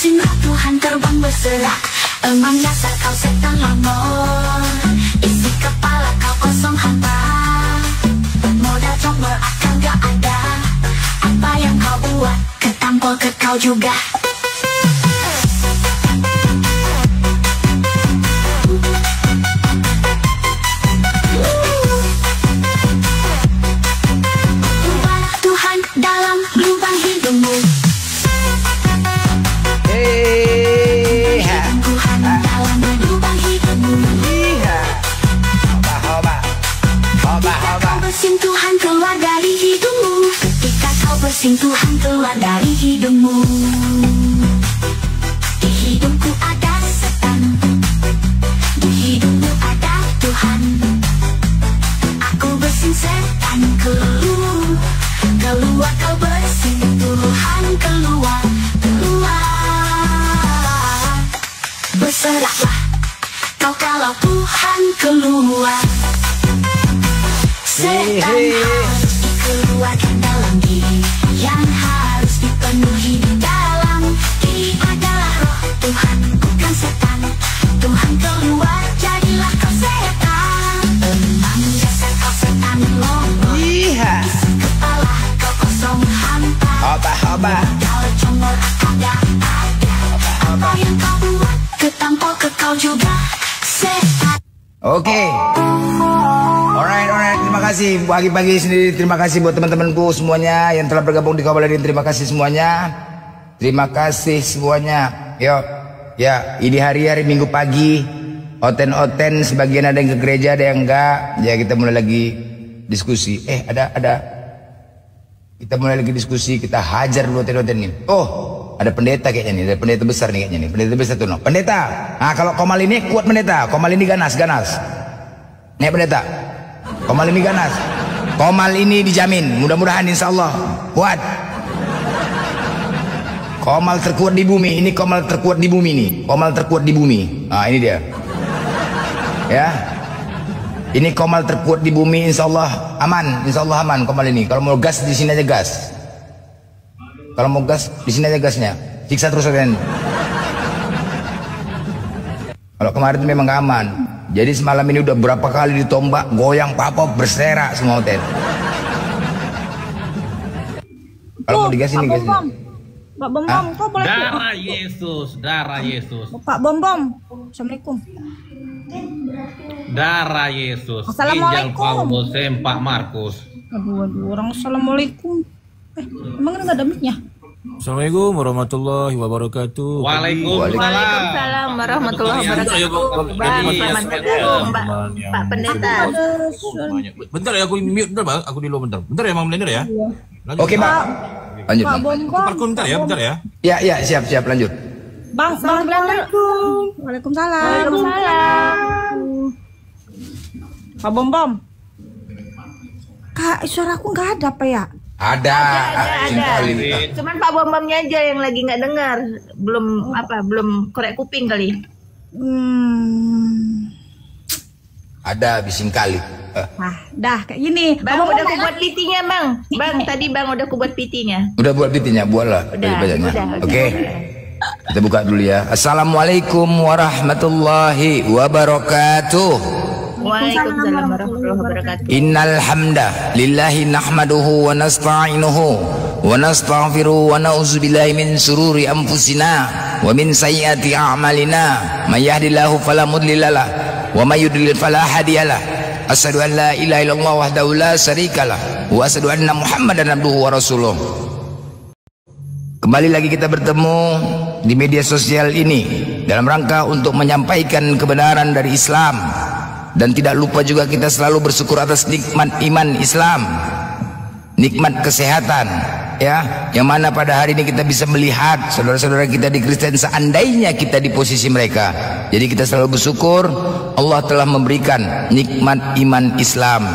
singgah Tuhan terbang berserak. Emang dasar kau setan lamor, isi kepala kau kosong hampa. Modal combor akal gak ada, apa yang kau buat ketampol ke kau juga. Ubahlah Tuhan dalam lubang hidungmu. Bersentuhan keluar dari hidungmu. Ketika kau bersentuhan keluar dari hidungmu. Di hidungku ada setan, di hidungmu ada Tuhan. Aku bersin setan keluar, keluar kau bersentuhan keluar, keluar. Berserahlah kau kalau Tuhan keluar. Setan harus dikeluarkan dalam diri, yang harus dipenuhi di dalam diri adalah roh Tuhan, bukan setan. Tuhan keluar, jadilah kau setan. Emang dasar kau setan lomba, isi kepala kau kosong hampa. Kalau congor ada, apa yang kau buat ketampol ke kau juga setan. Oke. Alright, terima kasih pagi-pagi sendiri. Terima kasih buat teman-temanku semuanya yang telah bergabung di Kawaladin. Terima kasih semuanya. Terima kasih semuanya. Yuk, ya ini hari-hari Minggu pagi. Oten-oten, sebagian ada yang ke gereja, ada yang enggak. Ya kita mulai lagi diskusi. Ada. Kita mulai lagi diskusi. Kita hajar dulu oten-oten nih. Oh, ada pendeta kayaknya nih. Ada pendeta besar nih kayaknya nih. Pendeta besar tuh no. Pendeta. Nah kalau Komal ini kuat pendeta. Komal ini ganas. Nih pendeta. Komal ini ganas. Komal ini dijamin. Mudah-mudahan insya Allah kuat. Komal terkuat di bumi. Ini Komal terkuat di bumi nih. Komal terkuat di bumi. Nah ini dia. Ya. Ini Komal terkuat di bumi. Insya Allah aman. Insya Allah aman Komal ini. Kalau mau gas di sini aja gas. Kalau mau gas di sini aja gasnya. Siksa terus kan. Kalau kemarin itu memang gak aman. Jadi semalam ini udah berapa kali ditombak, goyang, papa berserak semua hotel. Kalau mau digas ini guys. Pak Bom Bom, kok boleh? Darah Yesus, darah Yesus. Pak Bom Bom, assalamualaikum. Darah Yesus. Assalamualaikum. Ginjal Paulus, Pak Markus. Aduh, orang assalamualaikum. Emang enggak ada mic-nya? Assalamualaikum warahmatullahi wabarakatuh. Waalaikumsalam warahmatullahi wabarakatuh. Bang, selamat datang Pak Pendeta. Bentar ya, aku mute bentar Bang, aku di luar bentar. Bentar ya Mang Blender ya. Lanjut. Oke Pak. Lanjut. Pak Bom Bom. Bentar ya. Ya, siap lanjut. Bang, assalamualaikum. Waalaikumsalam. Pak Bom Bom. Kak, suara aku nggak ada apa ya? Ada. Cuman Pak Bom Bomnya aja yang lagi nggak dengar, belum korek kuping kali. Ada bising kali. Dah kayak gini. Bang, udah aku buat PT-nya Bang. Tadi Bang udah aku buat PT-nya. Udah buat PT-nya, buatlah. Udah. Oke. Kita buka dulu ya. Assalamualaikum warahmatullahi wabarakatuh. Waalaikumsalam warahmatullahi wabarakatuh. Innal hamda lillahi nahmaduhu wa nasta'inuhu wa nastaghfiruhu wa na'udzubillahi min sururi anfusina wa min sayyiati a'malina. May yahdihillahu fala mudhillalah wa may yudlil fala hadiyalah. Asyhadu an la ilaha illallah wahdahu la syarikalah wa asyhadu anna Muhammadan abduhu wa rasuluh. Kembali lagi kita bertemu di media sosial ini dalam rangka untuk menyampaikan kebenaran dari Islam. Dan tidak lupa juga kita selalu bersyukur atas nikmat iman Islam, nikmat kesehatan, ya, yang mana pada hari ini kita bisa melihat saudara-saudara kita di Kristen seandainya kita di posisi mereka. Jadi kita selalu bersyukur Allah telah memberikan nikmat iman Islam.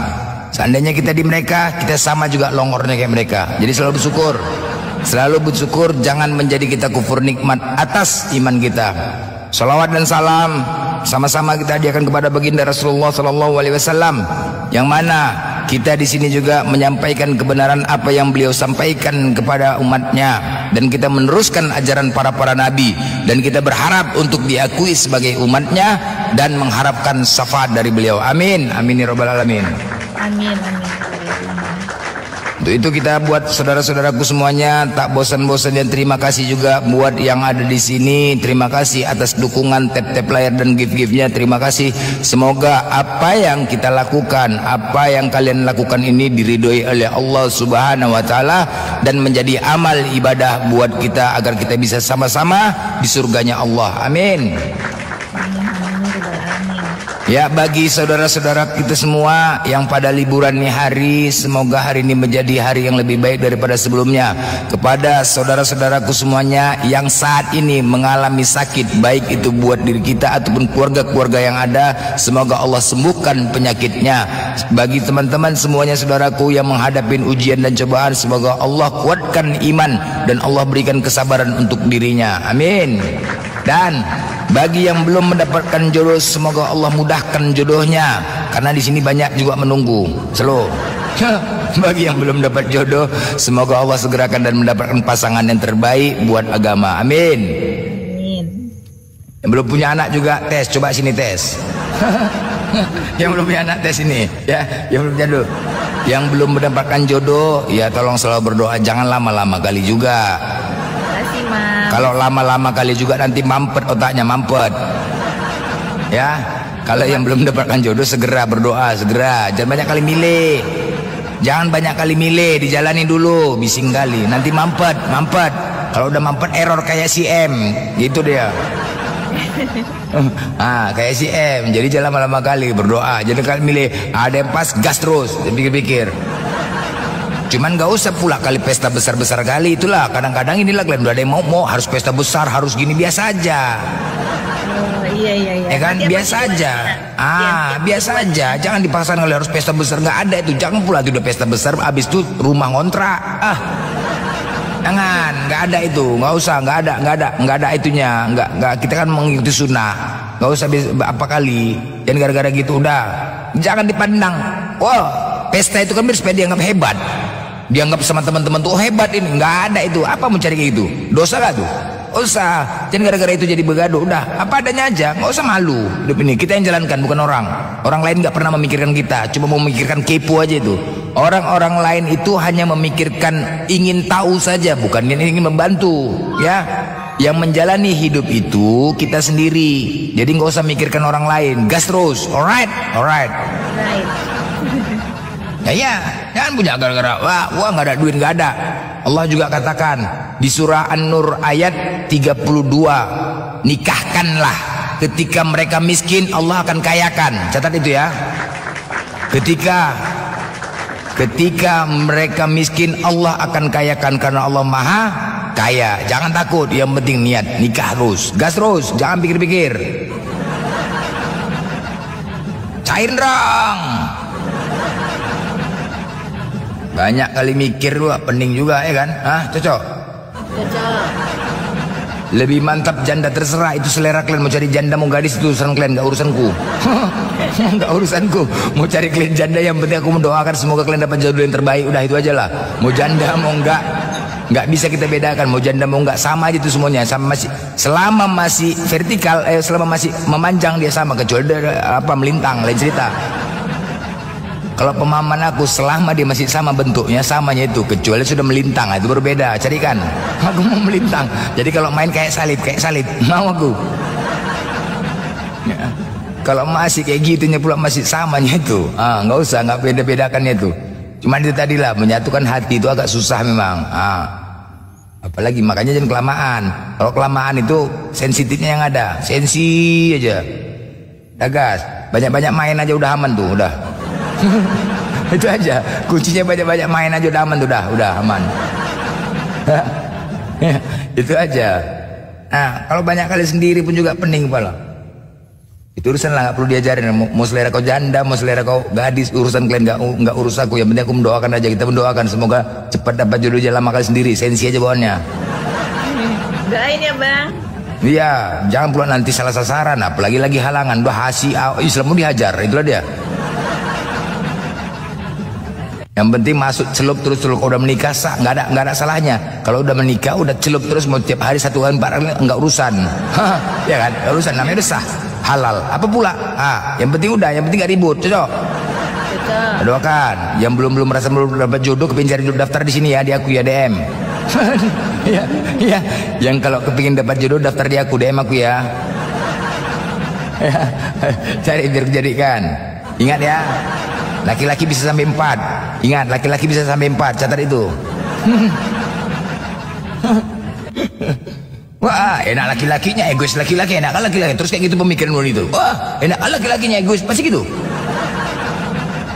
Seandainya kita di mereka, kita sama juga longornya kayak mereka. Jadi selalu bersyukur, jangan menjadi kita kufur nikmat atas iman kita. Salawat dan salam sama-sama kita hadiahkan kepada baginda Rasulullah SAW, yang mana kita di sini juga menyampaikan kebenaran apa yang beliau sampaikan kepada umatnya, dan kita meneruskan ajaran para nabi, dan kita berharap untuk diakui sebagai umatnya dan mengharapkan syafaat dari beliau. Amin, amin ya rabbal alamin. Amin, amin. Untuk itu kita buat saudara-saudaraku semuanya tak bosan-bosan, dan terima kasih juga buat yang ada di sini. Terima kasih atas dukungan tap-tap layar dan gift-giftnya. Terima kasih. Semoga apa yang kita lakukan, apa yang kalian lakukan ini diridhoi oleh Allah Subhanahu wa taala dan menjadi amal ibadah buat kita agar kita bisa sama-sama di surganya Allah. Amin. Ya, bagi saudara-saudara kita semua yang pada liburan nih hari, semoga hari ini menjadi hari yang lebih baik daripada sebelumnya. Kepada saudara-saudaraku semuanya yang saat ini mengalami sakit, baik itu buat diri kita ataupun keluarga-keluarga yang ada, semoga Allah sembuhkan penyakitnya. Bagi teman-teman semuanya saudaraku yang menghadapi ujian dan cobaan, semoga Allah kuatkan iman dan Allah berikan kesabaran untuk dirinya. Amin. Dan bagi yang belum mendapatkan jodoh, semoga Allah mudahkan jodohnya, karena di sini banyak juga menunggu. Slow. Bagi yang belum dapat jodoh, semoga Allah segerakan dan mendapatkan pasangan yang terbaik buat agama. Amin. Amin. Yang belum punya anak juga tes, coba sini tes. Yang belum punya anak tes ini, ya. Yang belum punya jodoh, yang belum mendapatkan jodoh, ya tolong selalu berdoa, jangan lama-lama kali juga. Kalau lama-lama kali juga nanti mampet otaknya, mampet. Ya, kalau yang belum mendapatkan jodoh segera berdoa, segera. Jangan banyak kali milih. Jangan banyak kali milih, dijalani dulu, bising kali. Nanti mampet. Kalau udah mampet error kayak si M, gitu dia. Kayak si M. Jadi jangan lama-lama kali berdoa. Jangan kali milih, ada yang pas gas terus, pikir-pikir. Cuman gak usah pula kali pesta besar-besar kali, itulah kadang-kadang inilah kalian udah ada yang mau harus pesta besar, harus gini, biasa aja. Iya. Ya kan, biasa aja. Biasa aja. Jangan dipaksakan kalau harus pesta besar, nggak ada itu. Jangan pula itu udah pesta besar, habis itu rumah ngontrak. Jangan, nggak ada itu, nggak usah, nggak ada itunya, nggak. Kita kan mengikuti sunnah, nggak usah apa kali. Dan gara-gara gitu udah, jangan dipandang. Pesta itu kan biar supaya dianggap hebat. Dianggap sama teman-teman tuh hebat ini, nggak ada itu. Apa mau cari kayak gitu? Dosa gak tuh? Usah. Jangan gara-gara itu jadi begaduh. Udah, apa adanya aja, nggak usah malu. Hidup ini kita yang jalankan, bukan orang. Orang lain nggak pernah memikirkan kita, cuma mau memikirkan kepo aja itu. Orang-orang lain itu hanya memikirkan ingin tahu saja, bukan ingin membantu. Ya, yang menjalani hidup itu kita sendiri. Jadi nggak usah mikirkan orang lain. Gas terus. Alright. Ya, jangan punya gara-gara wah nggak ada duit, nggak ada. Allah juga katakan di surah An-Nur ayat 32, nikahkanlah ketika mereka miskin, Allah akan kayakan. Catat itu ya. Ketika mereka miskin, Allah akan kayakan karena Allah Maha Kaya. Jangan takut, yang penting niat, nikah terus, gas terus, jangan pikir-pikir. Cair dong. Banyak kali mikir juga, pening juga ya kan? Cocok? Lebih mantap janda terserah, itu selera kalian. Mau cari janda mau gadis itu urusan kalian, gak urusanku. Gak urusanku. Mau cari kalian janda, yang penting aku mendoakan semoga kalian dapat jodoh yang terbaik. Udah itu aja lah. Mau janda mau nggak bisa kita bedakan. Mau janda mau nggak, sama aja itu semuanya. Sama masih, selama masih vertikal, selama masih memanjang dia sama, kecuali melintang, lain cerita. Kalau pemahaman aku, selama dia masih sama bentuknya, samanya itu, kecuali sudah melintang, itu berbeda. Carikan. Aku mau melintang. Jadi kalau main kayak salib, mau aku. Ya. Kalau masih kayak gitunya pula masih samanya itu, nggak usah, nggak beda-bedakannya itu. Cuman itu tadilah, menyatukan hati itu agak susah memang. Apalagi makanya jangan kelamaan. Kalau kelamaan itu sensitifnya yang ada, sensi aja. Gas, banyak-banyak main aja udah aman tuh, udah. Itu aja kuncinya, banyak-banyak main aja udah aman tuh, udah aman. Itu aja. Kalau banyak kali sendiri pun juga pening kepala. Itu urusan lah, nggak perlu diajarin. Mau selera kau janda, mau selera kau gadis, urusan kalian, nggak urus aku. Yang penting aku mendoakan aja, kita mendoakan semoga cepat dapat jodoh aja, lama kali sendiri, sensi aja bawaannya. Doain ya bang. Iya, jangan pula nanti salah sasaran, apalagi lagi halangan. Islam mau dihajar, itulah dia. Yang penting masuk celup terus. Kalau udah menikah sah, nggak ada salahnya. Kalau udah menikah udah celup terus mau tiap hari 1 kali 4 kali nggak urusan. Ya kan, nggak urusan, namanya udah sah, halal. Apa pula? Yang penting udah, yang penting nggak ribut, cocok. Doakan. Yang belum merasa belum dapat jodoh, kepingin cari daftar di sini ya, di aku ya, DM. Ya. Yang kalau kepingin dapat jodoh daftar di aku, DM aku ya. Cari biar kejadikan. Ingat ya. Laki-laki bisa sampai 4. Ingat, laki-laki bisa sampai 4. Catat itu. Wah, enak laki-lakinya, egois laki-laki, enak laki-laki. Terus kayak gitu pemikiran dulu itu. Wah, enak laki-lakinya egois, pasti gitu.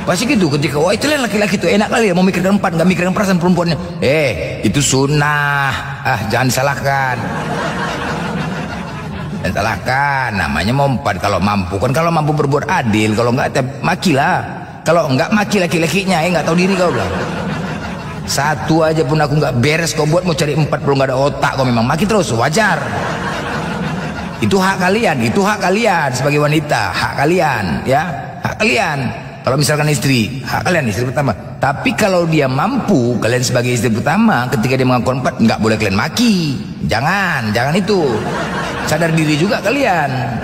Pasti gitu ketika wah itu laki-laki itu enak kali ya mau mikirkan 4, nggak mikirkan perasaan perempuannya. Itu sunnah. Jangan salahkan. Dan salahkan, namanya mau 4 kalau mampu. Kan kalau mampu berbuat adil, kalau enggak makilah. Kalau enggak maki laki-lakinya, enggak tahu diri kau bilang. 1 aja pun aku enggak beres kau buat mau cari 4 belum enggak ada otak kau memang maki terus, wajar. Itu hak kalian, sebagai wanita, hak kalian ya, hak kalian. Kalau misalkan istri, hak kalian istri pertama. Tapi kalau dia mampu, kalian sebagai istri pertama ketika dia mengaku 4, enggak boleh kalian maki. Jangan itu. Sadar diri juga kalian.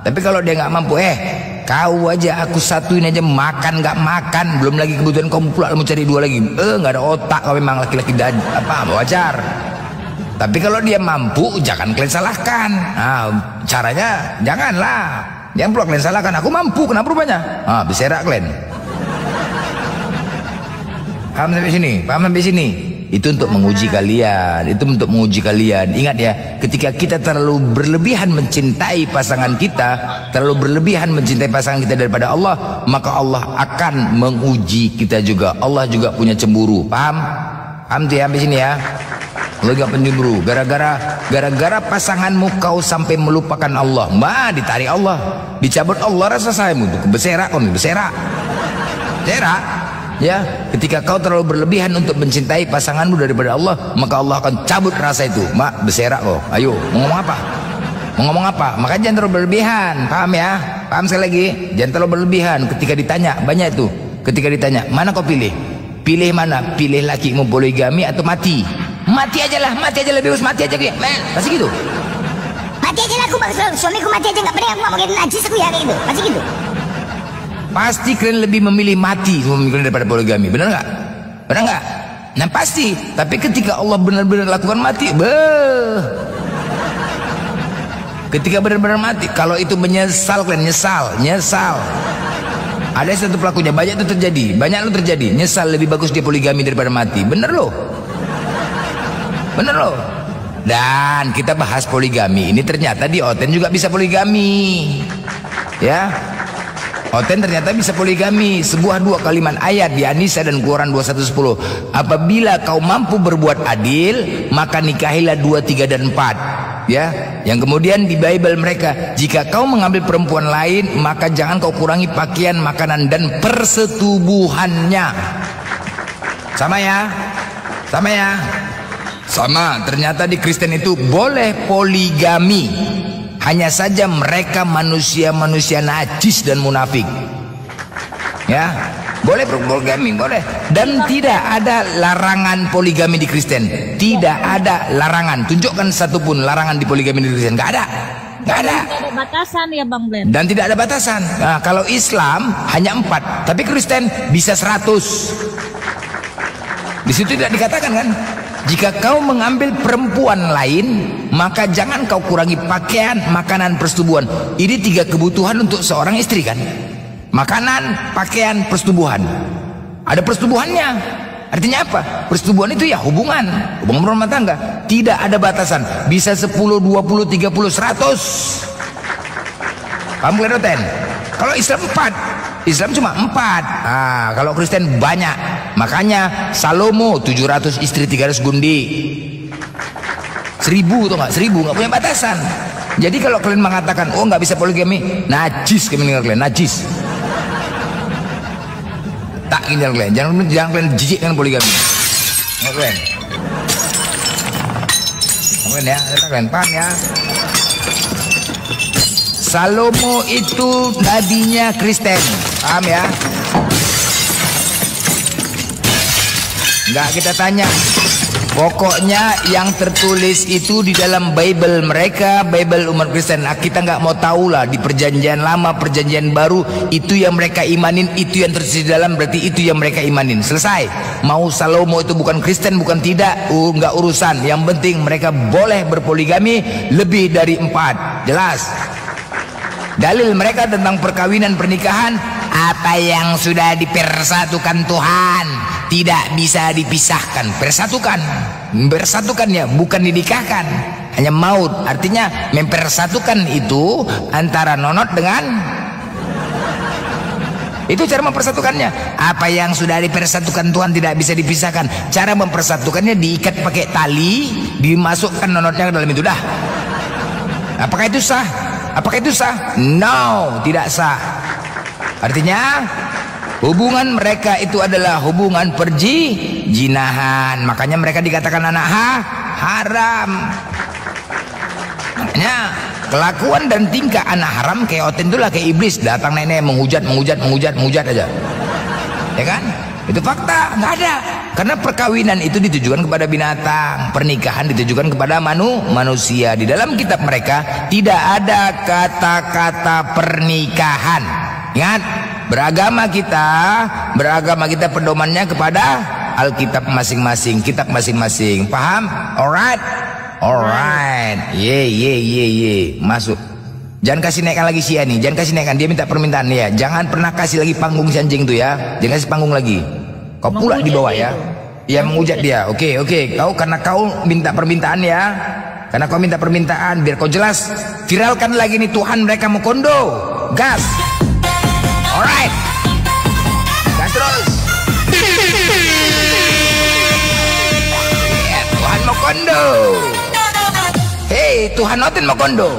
Tapi kalau dia enggak mampu, kau aja aku satuin aja makan nggak makan, belum lagi kebutuhan kamu pula mau cari 2 lagi. Nggak ada otak kau memang laki-laki wajar. Tapi kalau dia mampu jangan kalian salahkan. Caranya jangan pula kalian salahkan. Aku mampu, kenapa rupanya? Beserak kalian. Paham sampai sini? Itu untuk menguji kalian. Ingat ya, ketika kita terlalu berlebihan mencintai pasangan kita, daripada Allah, maka Allah akan menguji kita juga. Allah juga punya cemburu. Paham tuh ya, sampai sini ya. Allah juga pencemburu. Gara-gara pasanganmu kau sampai melupakan Allah. Ditarik Allah, dicabut Allah rasa sayangmu. Beserak. Ya, ketika kau terlalu berlebihan untuk mencintai pasanganmu daripada Allah, maka Allah akan cabut rasa itu. Beserak kau. Ayo, mau ngomong apa? Makanya jangan terlalu berlebihan. Paham ya? Paham sekali lagi? Jangan terlalu berlebihan. Ketika ditanya, banyak itu. Ketika ditanya, mana kau pilih? Pilih mana? Pilih lakimu poligami atau mati? Mati aja lebih bagus mati aja ya. Pasti gitu. Mati aja lah aku, suamiku mati aja nggak pernah aku mau jadi najis aku ya kayak gitu. Pasti gitu. Pasti kalian lebih memilih mati daripada poligami, benar nggak? Nah pasti. Tapi ketika Allah benar-benar lakukan mati, ketika benar-benar mati, kalau itu menyesal kalian nyesal. Ada satu pelakunya, banyak itu terjadi, nyesal lebih bagus dia poligami daripada mati. Bener loh. Dan kita bahas poligami ini ternyata di Oten juga bisa poligami, ya. Oten ternyata bisa poligami. Sebuah 2 kalimat ayat di An-Nisa dan Quran 21:10. Apabila kau mampu berbuat adil, maka nikahilah 2, 3 dan 4. Ya, yang kemudian di Bible mereka, jika kau mengambil perempuan lain, maka jangan kau kurangi pakaian, makanan dan persetubuhannya. Sama ya. Ternyata di Kristen itu boleh poligami. Hanya saja mereka manusia-manusia najis dan munafik. Ya, boleh poligami, boleh. Dan tidak ada larangan poligami di Kristen. Tidak ada larangan. Tunjukkan satu pun larangan di poligami di Kristen. Nggak ada. Tidak ada batasan ya Bang Glenn. Dan tidak ada batasan. Nah, kalau Islam hanya 4, tapi Kristen bisa 100. Di situ tidak dikatakan kan? Jika kau mengambil perempuan lain, maka jangan kau kurangi pakaian, makanan, persetubuhan. Ini 3 kebutuhan untuk seorang istri kan? Makanan, pakaian, persetubuhan. Ada persetubuhannya. Artinya apa? Persetubuhan itu ya hubungan rumah tangga. Tidak ada batasan. Bisa 10, 20, 30, 100. Paham kalian Oten? Kalau Islam 4, Islam cuma 4. Kalau Kristen banyak. Makanya Salomo 700 istri 300 gundi. 1000 tuh nggak? 1000 nggak punya batasan. Jadi kalau kalian mengatakan nggak bisa poligami, najis kalian, najis. Tak kalian, jangan kalian jijik dengan poligami. Nggak kalian. Kalian ya, kalian paham ya? Salomo itu nabinya Kristen, paham ya? Nggak kita tanya. Pokoknya yang tertulis itu di dalam Bible mereka, Bible umat Kristen. Nah, kita nggak mau tahu lah di perjanjian lama, perjanjian baru, itu yang mereka imanin, itu yang tertulis di dalam, berarti itu yang mereka imanin. Selesai. Mau Salomo itu bukan Kristen, bukan tidak, nggak urusan. Yang penting mereka boleh berpoligami lebih dari 4. Jelas. Dalil mereka tentang perkawinan pernikahan, apa yang sudah dipersatukan Tuhan tidak bisa dipisahkan. Bersatukan ya, bukan dinikahkan. Hanya maut. Artinya mempersatukan itu antara nonot dengan, itu cara mempersatukannya. Apa yang sudah dipersatukan Tuhan tidak bisa dipisahkan. Cara mempersatukannya diikat pakai tali, dimasukkan nonotnya ke dalam itu dah. Apakah itu sah? Apakah itu sah? No, tidak sah. Artinya hubungan mereka itu adalah hubungan perjinahan. Makanya mereka dikatakan anak haram. Makanya kelakuan dan tingkah anak haram kayak oten itulah kayak iblis. Datang nenek menghujat aja. Ya kan? Itu fakta, nggak ada. Karena perkawinan itu ditujukan kepada binatang, pernikahan ditujukan kepada manusia. Di dalam kitab mereka tidak ada kata-kata pernikahan. Ingat, beragama kita pedomannya kepada Alkitab masing-masing, kitab masing-masing. Paham? Alright. Ye. Masuk. Jangan kasih naikkan lagi si nih, jangan kasih naikkan, dia minta permintaan ya. Jangan pernah kasih lagi panggung si anjing tuh ya. Jangan kasih panggung lagi. Kau pula di bawah ya. Ya menghujat dia. Oke. Karena kau minta permintaan ya. Karena kau minta permintaan, biar kau jelas. Viralkan lagi nih, Tuhan mereka mau kondo. Gas. Alright. Gas terus. Yeah, Tuhan mau kondo. Hey, Tuhan Noten mau kondo.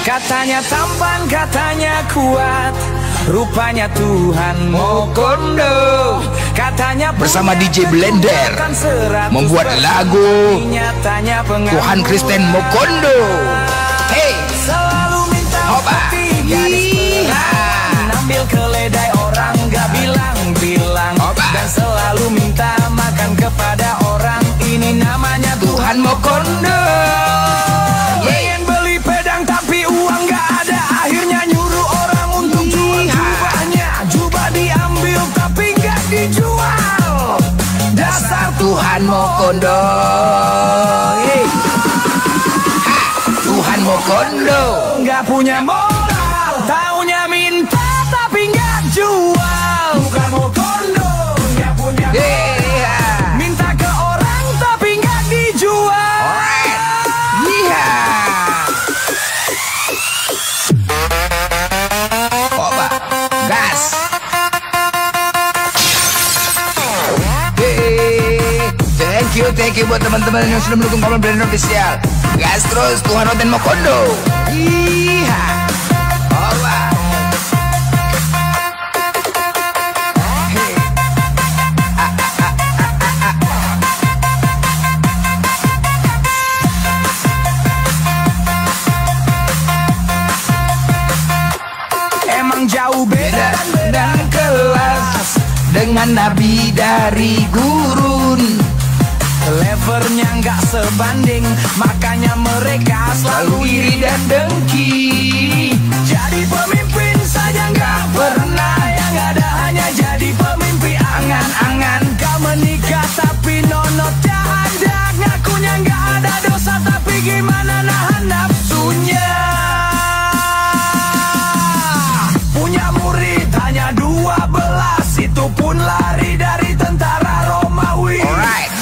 Katanya tampan, katanya kuat, rupanya Tuhan mau kondo. Katanya bersama DJ Blender membuat lagu Tuhan Kristen mau kondo. Hey, selalu minta kopi gadis perawan, ambil keledai orang gak bilang-bilang, dan selalu minta makan kepada orang. Ini namanya Tuhan mau kondo. Tuhan mau kondo. Hey. Tuhan mau kondo. Nggak punya modal, taunya minta tapi nggak jual. Bukan mau kondo, nggak punya modal, minta ke orang tapi nggak dijual. Coba gas. Thank you buat teman-teman yang sudah mendukung Pablo Blender Official. Gas terus, Tuhan Noten mau kondo. Iya. Alright. Hey. Emang jauh beda dan kelas dengan nabi dari gurun. Levelnya nggak sebanding, makanya mereka selalu iri dan dengki. Jadi pemimpin saja nggak pernah, yang ada hanya jadi pemimpin angan-angan. Kau menikah tapi nonotnya ada, ngakunya nggak ada dosa tapi gimana nahan nafsunya. Punya murid hanya 12, itu pun lari dari tentara Romawi.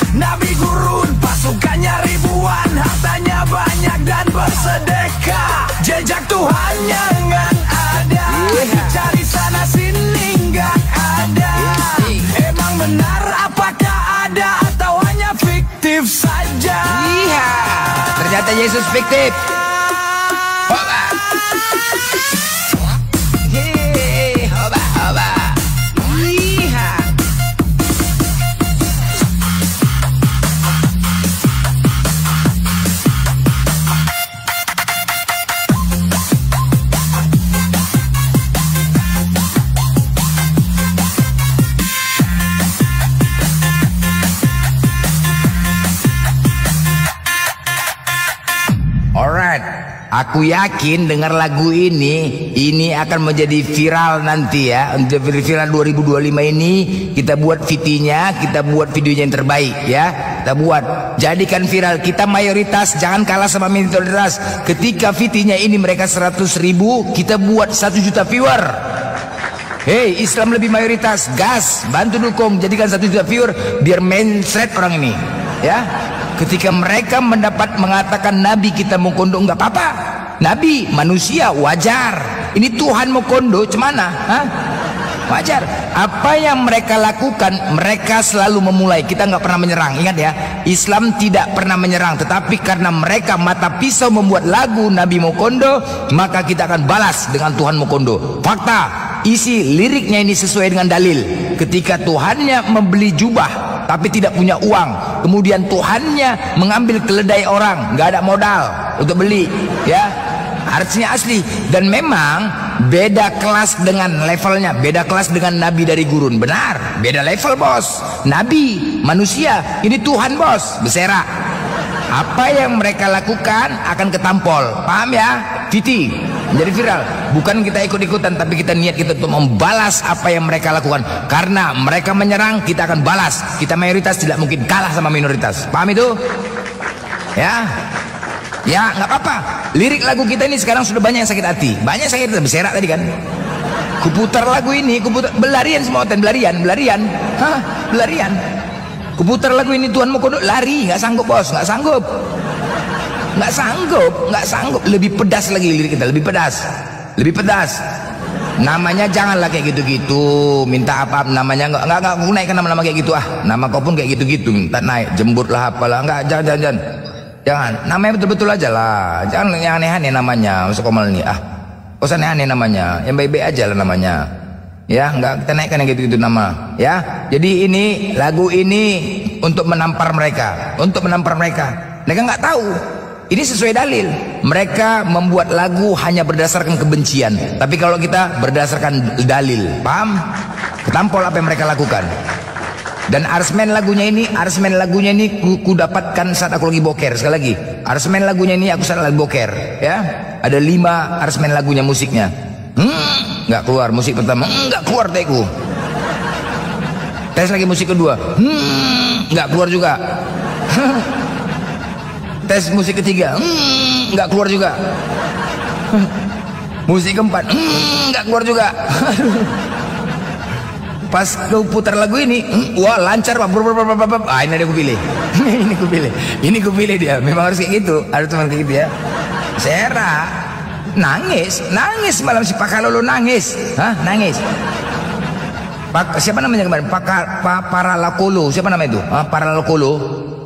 Nabi gurun, pasukannya ribuan, hartanya banyak dan bersedekah. Jejak Tuhannya nggak ada, cari sana sini nggak ada. Emang benar apakah ada atau hanya fiktif saja? Iya, ternyata Yesus fiktif. Hoba. Hoba. Iya. Fred, aku yakin dengar lagu ini akan menjadi viral nanti ya. Untuk viral 2025 ini kita buat VT-nya, kita buat videonya yang terbaik ya. Kita buat, jadikan viral. Kita mayoritas, jangan kalah sama minoritas. Ketika VT-nya ini mereka 100.000, kita buat 1 juta viewer. Hei, Islam lebih mayoritas, gas, bantu dukung, jadikan 1 juta viewer biar mainstream orang ini ya. Ketika mereka mengatakan Nabi kita mau kondo, enggak apa-apa. Nabi manusia wajar. Ini Tuhan mau kondo, cemana? Hah? Wajar. Apa yang mereka lakukan, mereka selalu memulai. Kita nggak pernah menyerang. Ingat ya, Islam tidak pernah menyerang. Tetapi karena mereka mata pisau membuat lagu Nabi mau kondo, maka kita akan balas dengan Tuhan mau kondo. Fakta, isi liriknya ini sesuai dengan dalil. Ketika Tuhannya membeli jubah tapi tidak punya uang, kemudian Tuhannya mengambil keledai orang, nggak ada modal untuk beli ya, artinya asli. Dan memang beda kelas dengan levelnya, beda kelas dengan Nabi dari gurun. Benar, beda level bos. Nabi manusia, ini Tuhan bos, bersera. Apa yang mereka lakukan akan ketampol, paham ya? Titi menjadi viral. Bukan kita ikut-ikutan, tapi kita niat kita untuk membalas apa yang mereka lakukan. Karena mereka menyerang, kita akan balas. Kita mayoritas tidak mungkin kalah sama minoritas. Paham itu? Ya, ya nggak apa-apa. Lirik lagu kita ini sekarang sudah banyak yang sakit hati. Banyak sakit hati, berserak tadi kan. Kuputar lagu ini, kuputar belarian semua, belarian. Hah, belarian. Kuputar lagu ini, Tuhan mau kondo, lari, nggak sanggup bos, nggak sanggup. Nggak sanggup. Lebih pedas lagi lirik kita, lebih pedas. Namanya janganlah kayak gitu-gitu. Minta apa namanya, nggak aku naikkan nama-nama kayak gitu ah. Nama kau pun kayak gitu-gitu, minta naik, jembut lah apalah, nggak, jangan. Namanya betul-betul aja lah. Jangan yang aneh-aneh namanya, masuk komal nih ah. Usah aneh-aneh namanya, yang baik-baik aja lah namanya. Ya, nggak kita naikkan yang gitu-gitu nama. Ya, jadi ini lagu ini untuk menampar mereka, Mereka nggak tahu. Ini sesuai dalil. Mereka membuat lagu hanya berdasarkan kebencian. Tapi kalau kita berdasarkan dalil, paham? Ketampol apa yang mereka lakukan. Dan aransemen lagunya ini ku dapatkan saat aku lagi boker. Sekali lagi, aransemen lagunya ini aku saat lagi boker. Ya, ada 5 aransemen lagunya, musiknya. Nggak keluar musik pertama, nggak keluar teku. Tes lagi musik kedua, nggak keluar juga. Tes musik ketiga, nggak keluar juga. Musik keempat, nggak keluar juga. Pas kau putar lagu ini, wah lancar pak. Ah, ini aku pilih. ini ku pilih dia. Memang harus kayak gitu, harus cuma kayak gitu ya. Sera, nangis malam si Pak Kalolo nangis, nangis. Siapa namanya kemarin? Paralakolo, siapa namanya itu? Paralakolo.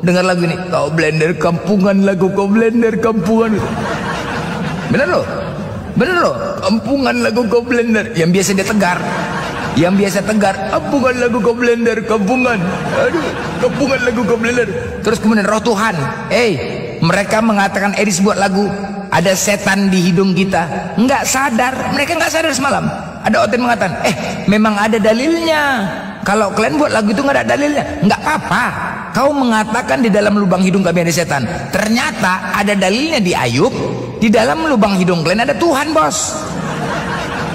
Dengar lagu ini, kau blender kampungan, lagu kau blender kampungan. Bener loh, kampungan lagu kau blender. Yang biasa dia tegar, kampungan lagu kau blender, kampungan. Aduh, kampungan lagu kau blender. Terus kemudian roh Tuhan, mereka mengatakan Eris buat lagu, ada setan di hidung kita. Nggak sadar, mereka nggak sadar semalam. Ada Oten mengatakan, memang ada dalilnya. Kalau kalian buat lagu itu nggak ada dalilnya, nggak apa-apa. Kau mengatakan di dalam lubang hidung kami ada setan. Ternyata ada dalilnya di Ayub. Di dalam lubang hidung kalian ada Tuhan bos.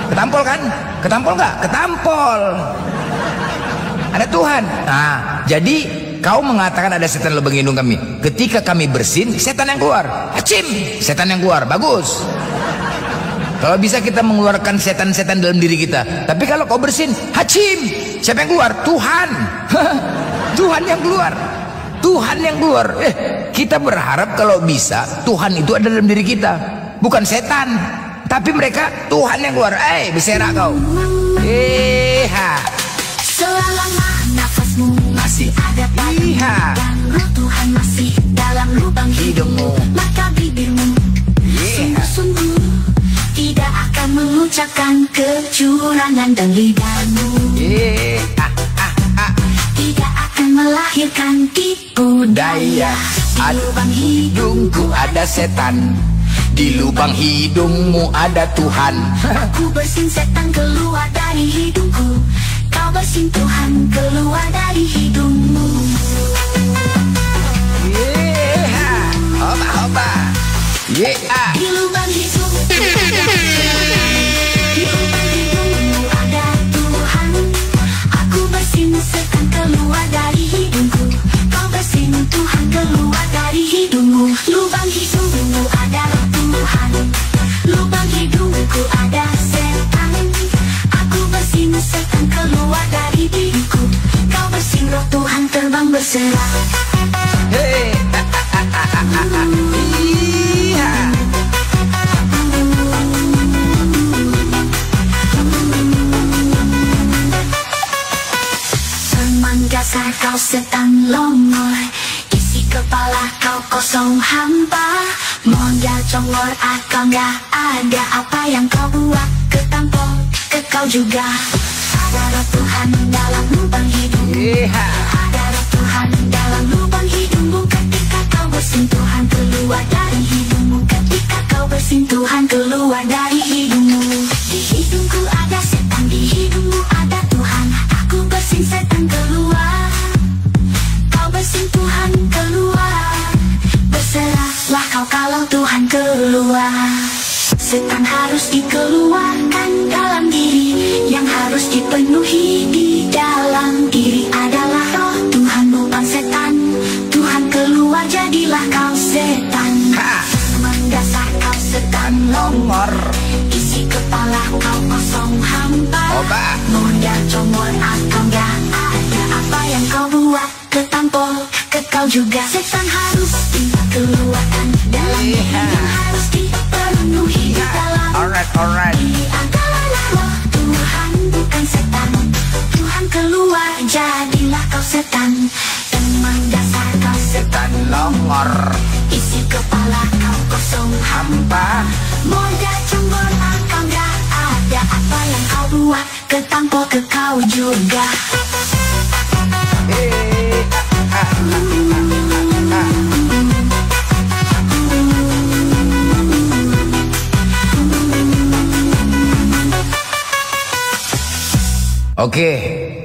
Ketampol kan? Ketampol nggak? Ketampol. Ada Tuhan. Nah, jadi kau mengatakan ada setan lubang hidung kami. Ketika kami bersin, setan yang keluar. Hacim, setan yang keluar. Bagus. Kalau bisa kita mengeluarkan setan-setan dalam diri kita. Tapi kalau kau bersin, hacim, siapa yang keluar? Tuhan. Tuhan yang keluar. Kita berharap kalau bisa Tuhan itu ada dalam diri kita, bukan setan. Tapi mereka Tuhan yang keluar. Berserak kau. Selama nafasmu masih ada padamu dan roh Tuhan masih dalam lubang hidungmu, maka bibirmu sungguh-sungguh tidak akan mengucapkan kecurangan, dan lidahmu tidak akan melahirkan tipu daya. Di lubang hidungku ada setan, di lubang hidungmu ada Tuhan. Aku bersin setan keluar dari hidungku, kau bersin Tuhan keluar dari hidungmu. Hoba. Yeah. Di lubang hidungmu, di lubang hidungmu ada Tuhan. Aku bersin setan keluar dari hidungku. Kau bersin Tuhan keluar dari hidungmu. Lubang hidungmu ada Tuhan. Lubang hidungku ada setan. Aku bersin setan keluar dari hidungku. Kau bersin roh Tuhan terbang berserah. Hey. Dasar kau setan longor, isi kepala kau kosong hampa. Mondar congor kau nggak ada, apa yang kau buat ketampol ke kau juga. Ada roh Tuhan dalam lubang hidungmu. Ada roh Tuhan dalam lubang hidungmu. Ketika kau bersentuhan keluar dari hidungmu. Ketika kau bersentuhan keluar dari hidungmu. Di hidungku ada setan, di hidungmu ada Tuhan. Aku bersin setan keluar, kau bersin Tuhan keluar. Berserahlah kau kalau Tuhan keluar. Setan harus dikeluarkan dalam diri. Yang harus dipenuhi di dalam diri adalah roh Tuhan, bukan setan. Tuhan keluar jadilah kau setan. Mendasar kau setan longor, isi kepala kau kosong hampa. Mondar congor kau nggak ada, apa yang kau buat ketampol ke kau juga. Setan harus dikeluarkan dalam diri. Yang harus dipenuhi di dalam diri adalah roh Tuhan, bukan setan. Tuhan keluar jadilah kau setan. Teman dasar kau setan longor, isi kepala kau kosong hampa. Mondar congor kau nggak ada, apa yang kau buat ketampol ke kau juga. Oke,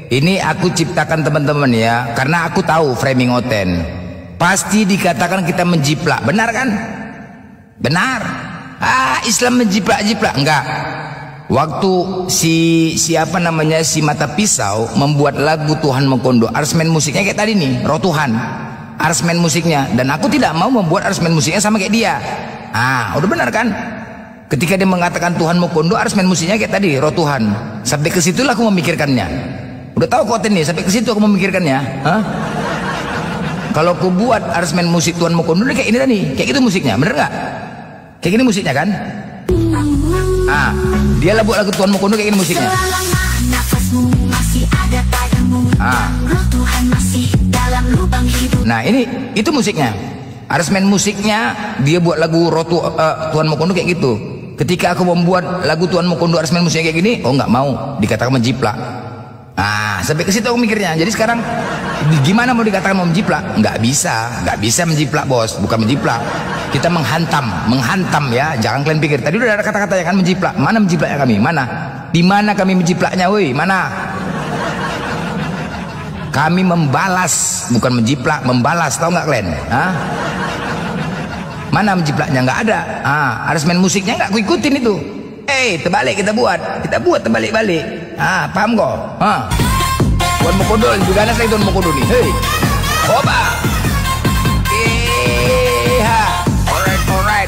ini aku ciptakan teman-teman ya, karena aku tahu framing Oten pasti dikatakan kita menjiplak, benar kan? Benar. Islam menjiplak-jiplak, enggak. Waktu siapa namanya si Mata Pisau membuat lagu Tuhan Mokondo, aransemen musiknya kayak tadi nih, roh Tuhan, aransemen musiknya, dan aku tidak mau membuat aransemen musiknya sama kayak dia. Udah benar kan? Ketika dia mengatakan Tuhan Mokondo, aransemen musiknya kayak tadi, roh Tuhan. Sampai ke situlah aku memikirkannya. Udah tahu kok nih, sampai ke situ aku memikirkannya. Kalau aku buat aransemen musik Tuhan Mokondo kayak ini tadi, kayak gitu musiknya, bener nggak? Kayak gini musiknya kan? Dia lah buat lagu Tuhan Mokondo kayak gini musiknya. Selama nafasmu masih ada padamu, roh Tuhan masih dalam lubang hidup. Nah ini, itu musiknya. Aransemen musiknya dia buat lagu roh Tuhan Mokondo kayak gitu. Ketika aku membuat lagu Tuhan Mokondo aransemen musiknya kayak gini, nggak mau, dikatakan menjiplak. Sampai ke situ aku mikirnya. Jadi sekarang gimana mau dikatakan mau menjiplak? Nggak bisa menjiplak bos, bukan menjiplak. Kita menghantam ya. Jangan kalian pikir. Tadi udah ada kata-kata yang kan menjiplak. Mana menjiplaknya kami? Mana? Di mana kami menjiplaknya, woi? Mana? Kami membalas, bukan menjiplak, membalas. Tahu nggak kalian? Mana menjiplaknya? Nggak ada. Aransemen musiknya nggak aku ikutin itu. Terbalik kita buat terbalik-balik. Paham kok? Tuhan Mokondo juga ada saya Tuhan Mokondo nih. Hei, coba. Alright.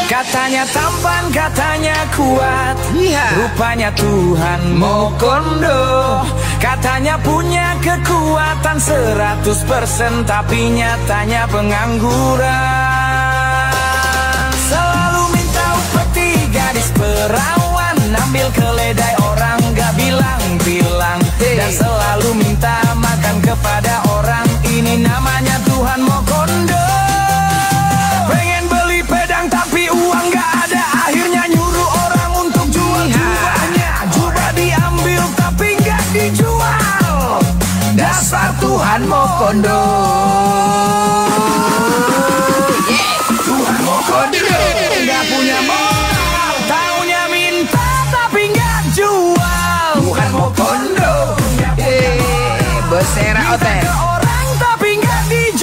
Katanya tampan, katanya kuat, rupanya Tuhan Mokondo. Katanya punya kekuatan 100%, tapi nyatanya pengangguran. Selalu minta upeti gadis perawan, ambil keledai orang gak bilang-bilang, dan selalu minta makan kepada orang. Ini namanya Tuhan Mokondo. Pengen beli pedang tapi uang gak ada, akhirnya nyuruh orang untuk jual jubahnya. Jubah diambil tapi gak dijual. Dasar Tuhan Mokondo. Tuhan Mokondo gak punya moral, taunya minta tapi gak jual. Tuhan Mokondo Bersera Oten. orang tapi gak dijual.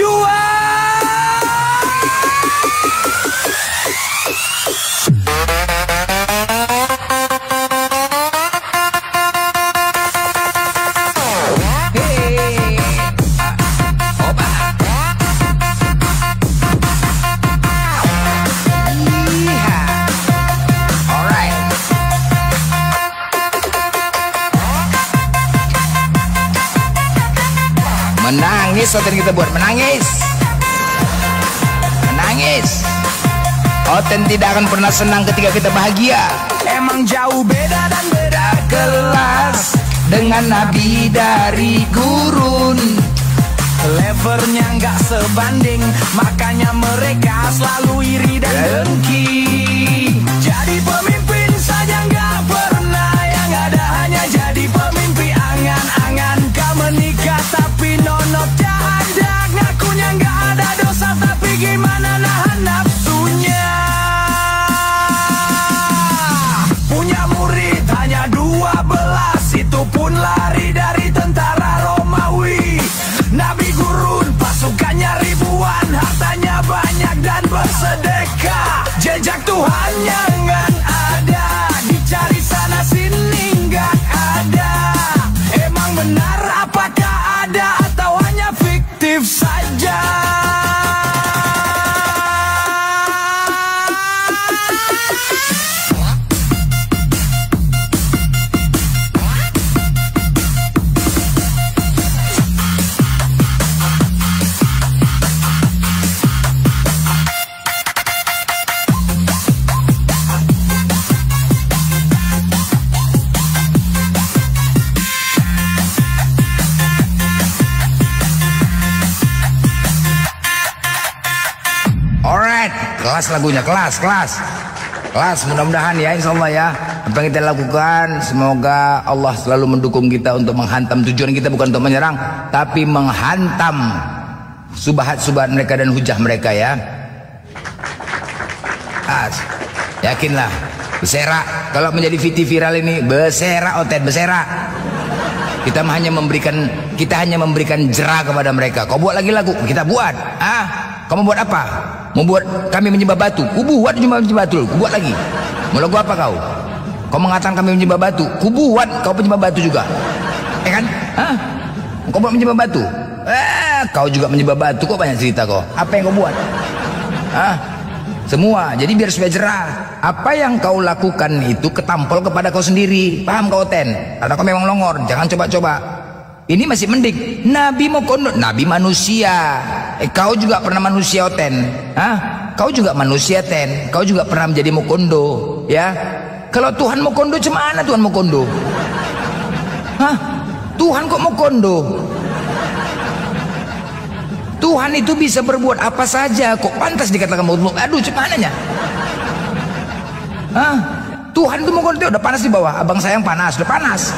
Menangis Oten kita buat, menangis. Menangis. Oten tidak akan pernah senang ketika kita bahagia. Emang jauh beda dan beda kelas Dengan nabi dari gurun. Levelnya nggak sebanding, makanya mereka selalu iri dan dengki. Jadi pemimpin saja nggak pernah, yang ada hanya jadi pemimpin angan-angan. Kau menikah tapi nonotnya ada, ngakunya nggak ada dosa tapi gimana nahan nafsunya. Punya murid hanya 12, itu pun lari dari tentara Romawi. Nabi gurun, pasukannya ribuan, hartanya banyak dan bersedekah. Jejak Tuhannya nggak ada, dicari sana sini nggak ada. Emang benar apakah ada atau hanya fiktif saja? Alright, kelas lagunya, kelas. Mudah-mudahan ya, insya Allah ya, apa yang kita lakukan, semoga Allah selalu mendukung kita untuk menghantam. Tujuan kita bukan untuk menyerang, tapi menghantam subahat-subahat mereka dan hujah mereka ya. Yakinlah, berserak. Kalau menjadi VT viral ini, berserak Oten, berserak. Kita hanya memberikan jerah kepada mereka. Kau buat lagi lagu, kita buat. Kamu buat apa? Mau buat kami menyembah batu? Kubuat menyembah batu. Kubuat lagi. Mau lagu apa kau? Kau mengatakan kami menyembah batu. Kubuat kau penyembah batu juga. Kan? Kau buat menyembah batu? Kau juga menyembah batu. Kok banyak cerita kau? Apa yang kau buat? Semua. Jadi biar supaya jerah. Apa yang kau lakukan itu ketampol kepada kau sendiri. Paham kau Oten? Karena kau memang longor. Jangan coba-coba. Ini masih mending. Nabi mau kondo, Nabi manusia. Kau juga pernah manusia Oten. Kau juga manusia Ten. Kau juga pernah menjadi mokondo, ya. Kalau Tuhan mau kondo, cemana Tuhan mau kondo? Tuhan kok mau kondo? Tuhan itu bisa berbuat apa saja. Kok pantas dikatakan makhluk? Aduh, cemananya? Tuhan itu mau kondo, udah panas di bawah. Abang sayang panas, udah panas.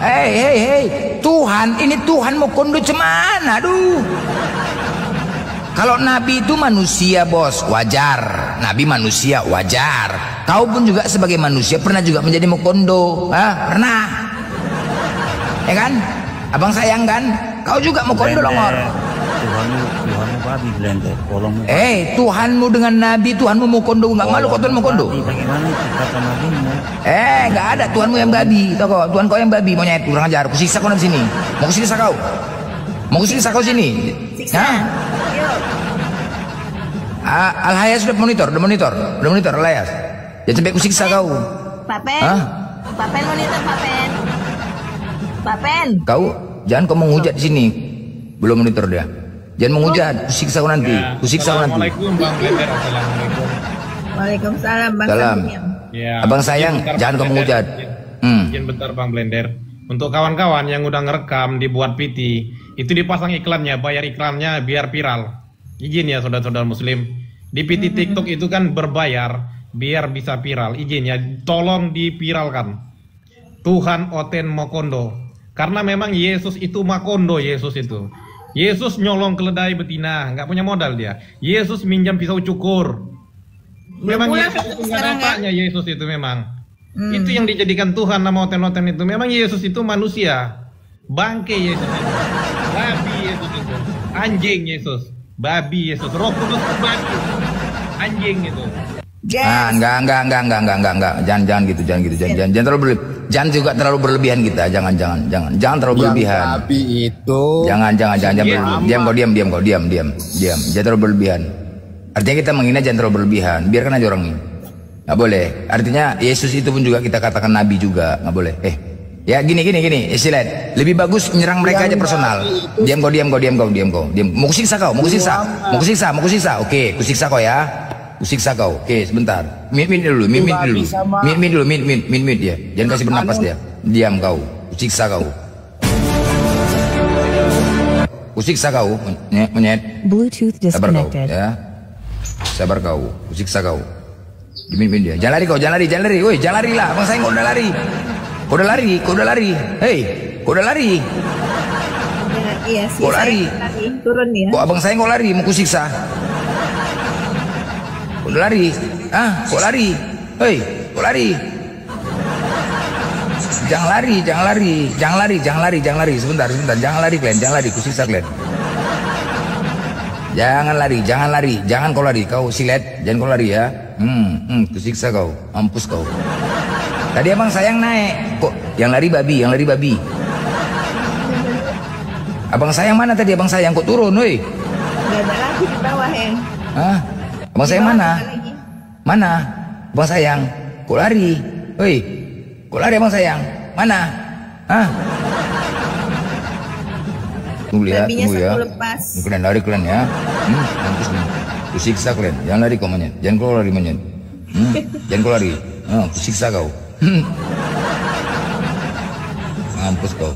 Hei, Tuhan, ini Tuhan mau kondo cemana? Aduh. Kalau Nabi itu manusia bos, wajar. Nabi manusia, wajar. Kau pun juga sebagai manusia pernah juga menjadi mokondo. Pernah. Ya kan? Abang sayang kan? Kau juga mokondo longor. Tuhanmu babi blender. Tuhanmu dengan Nabi, Tuhanmu mokondo. Nggak malu kau Tuhan mokondo? Bagaimana kata nabimu? Nggak ada, Tuhanmu yang babi. Tahu kau, Tuhan kau yang babi, monyet, kurang ajar. Kusiksa kau di sini. Mau kusiksa kau? Mau kusiksa kau sini? Al-Hayas sudah monitor, Al-Hayas. Jangan sampai kusiksa kau. Papen monitor, Papen. Kau jangan kau menghujat di sini. Belum monitor dia. Jangan menghujat, kusiksa kau nanti. Kusiksa kau nanti. Assalamualaikum Bang Blender. Assalamualaikum. Waalaikumsalam Bang Salam. Ya, Abang sayang, jangan kau menghujat. Izin bentar Bang Blender. Untuk kawan-kawan yang udah ngerekam dibuat PT, itu dipasang iklannya, bayar iklannya biar viral. Izin ya saudara-saudara muslim. Di PT TikTok itu kan berbayar biar bisa viral. Izin ya, tolong dipiralkan. Tuhan Oten Mokondo. Karena memang Yesus itu Makondo, Yesus itu. Yesus nyolong keledai betina, nggak punya modal dia. Yesus minjam pisau cukur. Memang Yesus itu nggak ada otaknya, Yesus itu memang. Itu yang dijadikan Tuhan nama Oten-Oten itu. Memang Yesus itu manusia. Bangke Yesus itu. Babi Yesus itu. Anjing Yesus. Babi Yesus. Roh Kudus babi. Anjing itu. Enggak. Jangan gitu. Jangan terlalu berlebihan. Jangan juga terlalu berlebihan kita. Jangan terlalu berlebihan. Babi itu. Jangan. Diam kau. Jangan terlalu berlebihan. Artinya kita menghina jangan terlalu berlebihan. Biarkan aja orang ini. Nggak boleh. Artinya Yesus itu pun juga kita katakan nabi juga. Nggak boleh. Ya gini, Silet. Lebih bagus menyerang mereka aja personal. Diam kau. Mau kusiksa kau. Oke, kusiksa kau ya. Kusiksa kau. Oke, sebentar. Mute dulu. Mute dia. Jangan kasih bernapas dia. Diam kau. Kusiksa kau. Menyet. Bluetooth disconnected. Sabar kau. Kusiksa kau. Dimin dia. Jangan lari. Woi, jangan lari lah. Abang saya kau udah lari. Kau udah lari. Hei, kau udah lari. Iya sih. Kau lari. Turun ya. Kok abang saya kau lari, mau kusiksa. Kau udah lari. Kau lari. Hei, kau lari. Jangan lari. Sebentar. Jangan lari kalian, jangan lari. Kusiksa kalian. Jangan lari. Jangan kau lari. Kau Silet, jangan kau lari ya. Kusiksa kau. Mampus kau. Tadi abang sayang naik. Kok yang lari babi. Abang sayang mana tadi? Abang sayang kok turun, woi. Gak ada lagi di bawah, Heng. Abang sayang mana? Mana? Abang sayang. Kok lari? Woi. Kok lari abang sayang? Mana? Tunggu ya. Kalian lari kalian ya. Mampus nih. Kusiksa kalian. Jangan lari kau Monyet. Jangan kau lari Monyet. Jangan kau lari. Kusiksa kau. Mampus kau.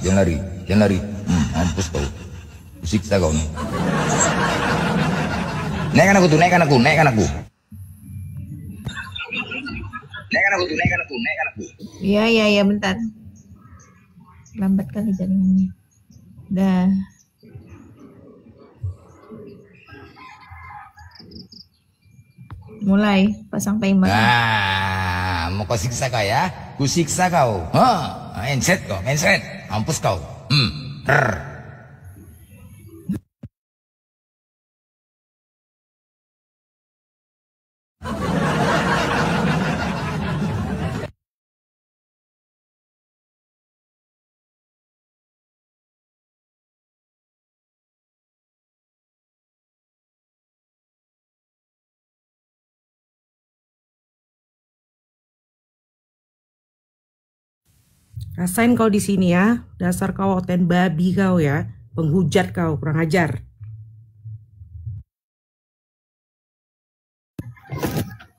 Jangan lari. Mampus kau. Kusiksa kau nih. Naikkan aku. Iya, bentar. Lambat kali jalannya. Dah. Mulai pasang timer. Mau kau siksa kau ya? Kusiksa kau. Mindset. Mampus kau. Rasain kau di sini ya, dasar kau oten babi kau ya, penghujat kau, kurang ajar.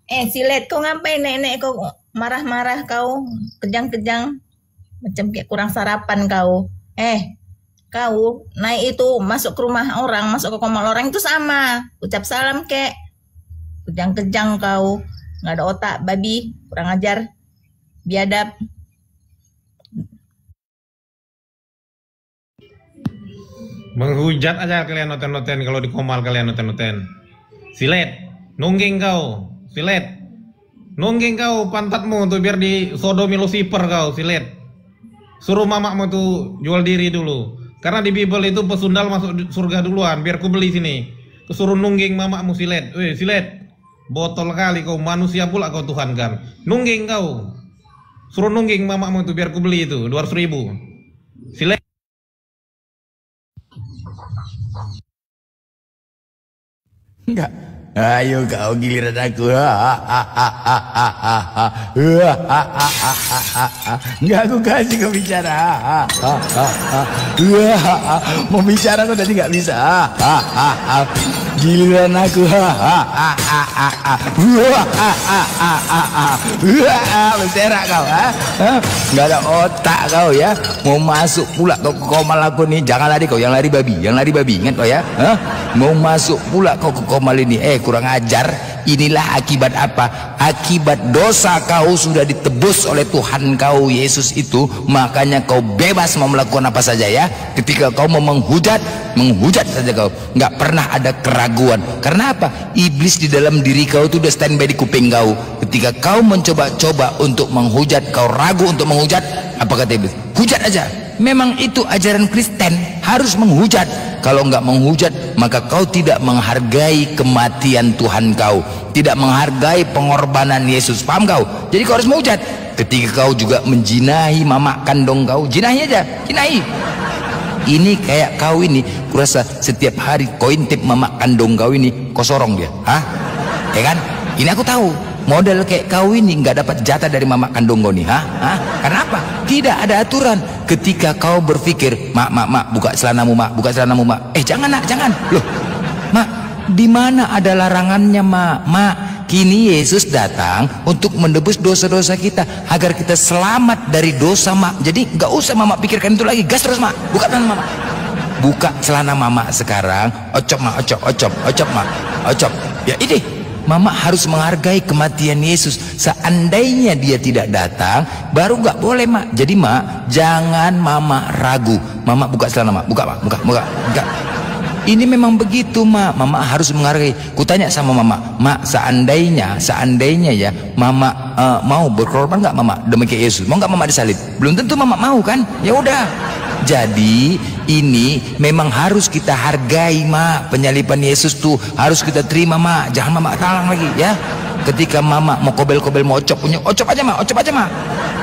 Silet, kau ngapain nenek kau marah-marah kau, kejang-kejang, macam kayak kurang sarapan kau. Kau naik itu masuk ke rumah orang, masuk ke kamar orang itu sama, ucap salam kek, kejang-kejang kau, nggak ada otak babi, kurang ajar, biadab. Menghujat aja kalian noten-noten kalau di komal kalian noten-noten. Silet, nungging kau. Pantatmu tuh biar di sodomi Lucifer kau, Silet. Suruh mamakmu tuh jual diri dulu. Karena di Bible itu pesundal masuk surga duluan, biar ku beli sini. Suruh nungging mamakmu, Silet. Silet. Botol kali kau, manusia pula kau Tuhan kan. Nungging kau. Suruh nungging mamakmu tuh biar ku beli itu 200.000. Silet. Enggak. Ayo kau giliran aku. Enggak, aku kasih kau bicara. Mau bicara kau tadi nggak bisa. Giliran aku. Berserak kau. Nggak ada otak kau ya. Mau masuk pula kau ke komal aku nih. Jangan lari kau, yang lari babi. Ingat kau ya. Mau masuk pula kau ke komal ini. Kurang ajar. Inilah akibat apa? Akibat dosa kau sudah ditebus oleh Tuhan kau Yesus itu. Makanya kau bebas mau melakukan apa saja ya. Ketika kau mau menghujat saja kau. Nggak pernah ada keraguan. Karena apa? Iblis di dalam diri kau itu udah standby di kuping kau. Ketika kau mencoba-coba untuk menghujat, kau ragu untuk menghujat, apa kata iblis? Hujat aja. Memang itu ajaran Kristen, harus menghujat. Kalau nggak menghujat, maka kau tidak menghargai kematian Tuhan kau, tidak menghargai pengorbanan Yesus. Paham kau? Jadi kau harus menghujat. Ketika kau juga menjinahi mama kandung kau, jinahi aja, jinahi. Ini kayak kau ini, kurasa setiap hari kau intip mama kandung kau ini, kau sorong dia, Ya kan? Ini aku tahu. Model kayak kau ini nggak dapat jatah dari mama kandung kau nih, Kenapa? Tidak ada aturan. Ketika kau berpikir, mak, buka celanamu, mak, buka celanamu, mak. Jangan nak, jangan. Loh, mak, di mana ada larangannya, mak? Kini Yesus datang untuk menebus dosa-dosa kita agar kita selamat dari dosa, mak. Jadi nggak usah mama pikirkan itu lagi. Gas terus, mak. Buka celana mama. Buka celana mama sekarang. Ocop, mak, ocop, mak, ocop. Ya ini, mama harus menghargai kematian Yesus. Seandainya dia tidak datang, baru nggak boleh, mak. Jadi mak, jangan mama ragu. Mama buka celana, mak. Buka, mak. Buka. Ini memang begitu, mak. Mama harus menghargai. Kutanya sama mama, mak, seandainya ya, mama mau berkorban nggak, mama, demi Yesus? Mau nggak mama disalib? Belum tentu mama mau kan? Ya udah. Jadi ini memang harus kita hargai, mak. Penyaliban Yesus tuh harus kita terima, mak. Jangan mama talang lagi, ya. Ketika mama mau kobel-kobel, mau ocop aja, mak.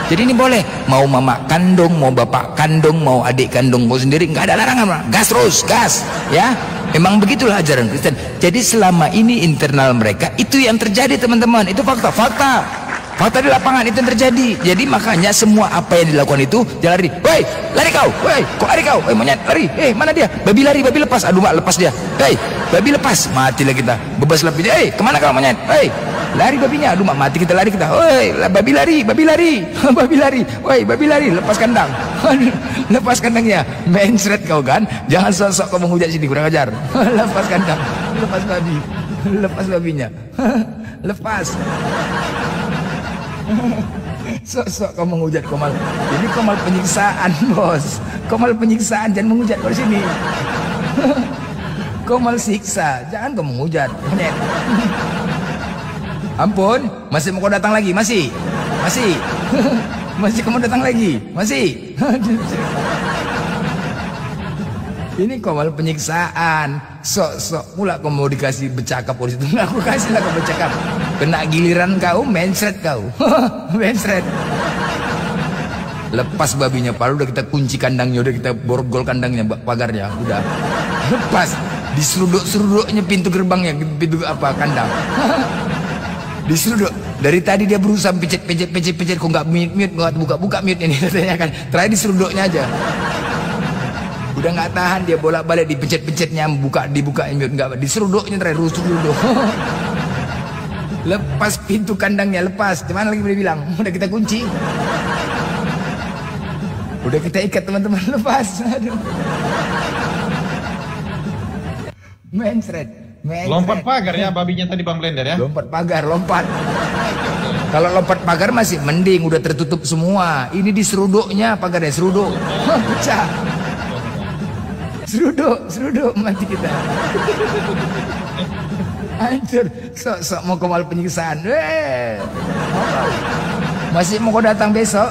Jadi ini boleh, mau mama kandung, mau bapak kandung, mau adik kandung kau sendiri, nggak ada larangan, mak. Gas terus, gas, ya. Memang begitulah ajaran Kristen. Jadi selama ini internal mereka itu yang terjadi, teman-teman. Itu fakta di lapangan itu yang terjadi. Jadi makanya semua apa yang dilakukan itu dia lari. Woi, lari kau. Woi, kok lari kau? Woi, monyet lari. Mana dia? Babi lari, babi lepas. Aduh, mak, lepas dia. Hei, babi lepas. Matilah kita. Bebas lebih. Kemana kau, monyet? Lari babinya. Aduh, mak, mati kita, lari kita. Woi, babi lari. Babi lari. Woi, babi lari. Lepas kandang. Lepas kandangnya. Mencret kau kan? Jangan sok-sok kau menghujat sini, kurang ajar. Lepas kandang. Lepas babi. Lepas babinya. Lepas. Sok-sok kau menghujat, Komal. Ini Komal penyiksaan, bos. Komal penyiksaan, jangan menghujat kau di sini. Komal siksa, jangan kau menghujat. Ampun, masih mau kau datang lagi? Masih kau mau datang lagi? Masih. Ini Komal penyiksaan. Sok-sok pula kau mau dikasih bercakap polisi itu. Aku kasih lah kau bercakap. Kena giliran kau, mencret kau. Mencret. Lepas babinya, palu udah kita kunci kandangnya, udah kita borgol kandangnya, pagarnya, udah. Lepas. Diseruduk-seruduknya pintu gerbangnya, pintu apa, kandang. Diseruduk. Dari tadi dia berusaha pecet, kok nggak mute, nggak buka mute ini, katanya kan. Terakhir diseruduknya aja. Udah nggak tahan, dia bolak-balik dipencet-pencetnya, dibuka mute, nggak, diseruduknya terakhir, seruduk. Lepas pintu kandangnya, lepas. Cuman lagi boleh bilang, udah kita kunci, udah kita ikat, teman-teman, lepas. Aduh. Mencret. Lompat pagar ya babinya tadi, Bang Blender ya. Lompat pagar. Kalau lompat pagar masih mending, udah tertutup semua. Ini diseruduknya, pagarnya seruduk. Pecah. Seruduk mati kita. Hancur. Sok-sok mau Komal penyiksaan. Masih mau kau datang besok?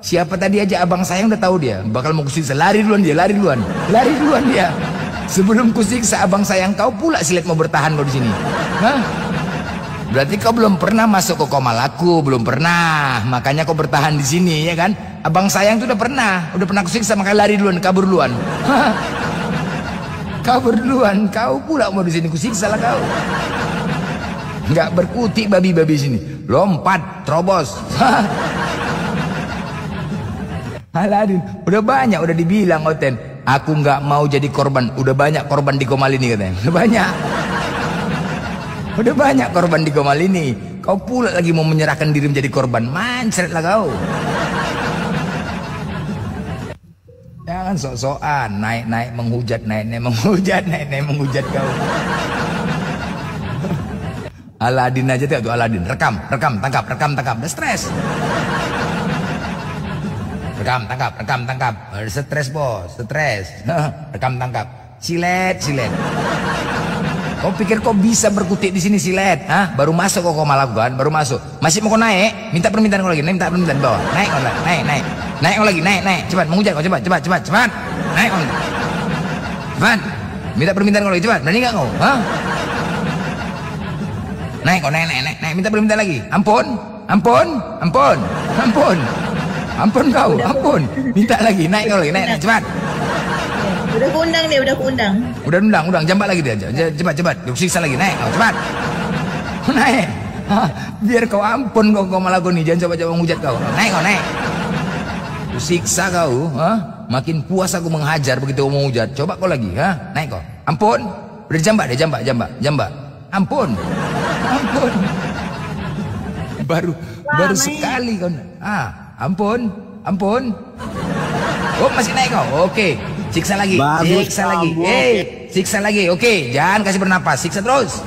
Siapa tadi aja abang sayang udah tahu dia bakal mau kusiksa. Lari duluan dia. Sebelum kusiksa abang sayang kau pula silet mau bertahan kau di sini. Berarti kau belum pernah masuk ke Komal aku, belum pernah. Makanya kau bertahan di sini, ya kan? Abang sayang tuh udah pernah kusiksa, makanya lari duluan, kabur duluan. Kabur duluan, kau pula mau di sini kusiksa lah kau. Nggak berkutik babi-babi sini, lompat, terobos. Aladin, udah banyak, udah dibilang Oten, aku nggak mau jadi korban. Udah banyak korban di Komal ini katanya. Udah banyak korban di Komal ini. Kau pula lagi mau menyerahkan diri menjadi korban. Mancret lah kau. Jangan sok-sokan naik menghujat, naik menghujat kau. Aladin aja tuh, Aladin. Rekam, tangkap. Udah stres. Rekam, tangkap. Stres, bos, stres. Rekam, tangkap. Silet. Kau pikir kau bisa berkutik di sini, silet? Baru masuk kau malah kan? Baru masuk. Masih mau kau naik? Minta permintaan kau lagi. Minta permintaan bawah. Naik kau lagi. Naik. Cepat, menghujat kau, cepat. Naik kau. Cepat. Minta permintaan kau lagi, cepat. Berani nggak kau? Naik kau, naik. Minta permintaan lagi. Ampun kau, ampun. Minta lagi, naik kau lagi, naik, cepat. Udah kuundang dia, udah kuundang. Udah undang, jambak lagi dia. Cepat. Siksa lagi, naik kau, cepat. Biar kau ampun kau malah kau nih, jangan coba-coba menghujat kau. Naik kau, naik. Ku siksa kau, makin puas aku menghajar begitu kau menghujat. Coba kau lagi, naik kau. Ampun. Udah jambak deh, jambak. Ampun. Baru sekali kau. Ampun. Oh, masih naik kau. Oke. Siksa lagi. Siksa lagi. Oke, jangan kasih bernapas. Siksa terus.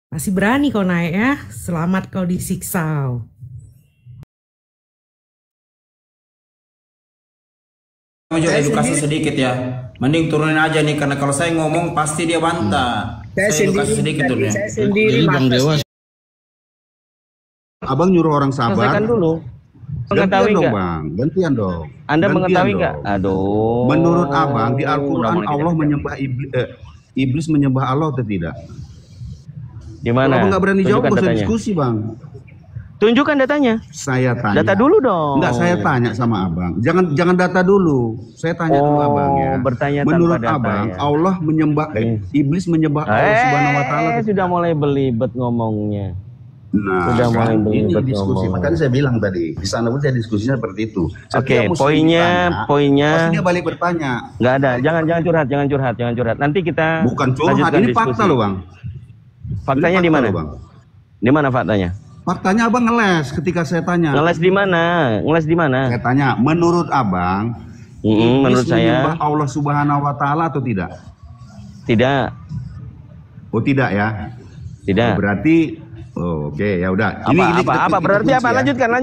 Masih berani kau naik ya? Selamat kau disiksa. Saya edukasi sedikit ya. Mending turunin aja nih, karena kalau saya ngomong pasti dia bantah. Saya edukasi sedikit dulu ya. Jadi Bang Dewa, Abang nyuruh orang sabar. selesaikan dulu. Mengetahui nggak? Bang, gantian dong. Anda Gantian mengetahui dong. nggak? Aduh. Menurut Abang di Al-Quran Udah, Allah menyembah iblis menyembah Allah atau tidak? Di mana? Kalau Abang nggak berani jawab, Tunjukkan nggak usah datanya. diskusi Bang. Tunjukkan datanya. Saya tanya. Data dulu dong. Enggak, saya tanya sama Abang. Jangan data dulu. Saya tanya dulu Abang ya. Bertanya Menurut tanpa data, Abang, ya. Allah menyembah iblis menyembah Allah Subhanahu wa taala. Sudah mulai belibet ngomongnya. Nah, Sudah mulai kan ini belibet diskusi. ngomong. Makanya saya bilang tadi, di sana pun saya diskusinya seperti itu. Oke, Setiap muslim poinnya. pasti dia balik bertanya. Nggak ada. Jangan curhat. Nanti kita Bukan curhat, lanjutkan ini diskusi. fakta loh Bang. Faktanya Ini di fakta mana? loh, Bang. Di mana faktanya? Faktanya Abang ngeles ketika saya tanya. Ngeles di mana? Saya tanya, menurut Abang, menurut iblis menyembah saya Allah Subhanahu wa taala atau tidak? tidak. Oh, tidak ya. Tidak. Berarti oke, ya udah. Apa? Berarti apa? Lanjutkan.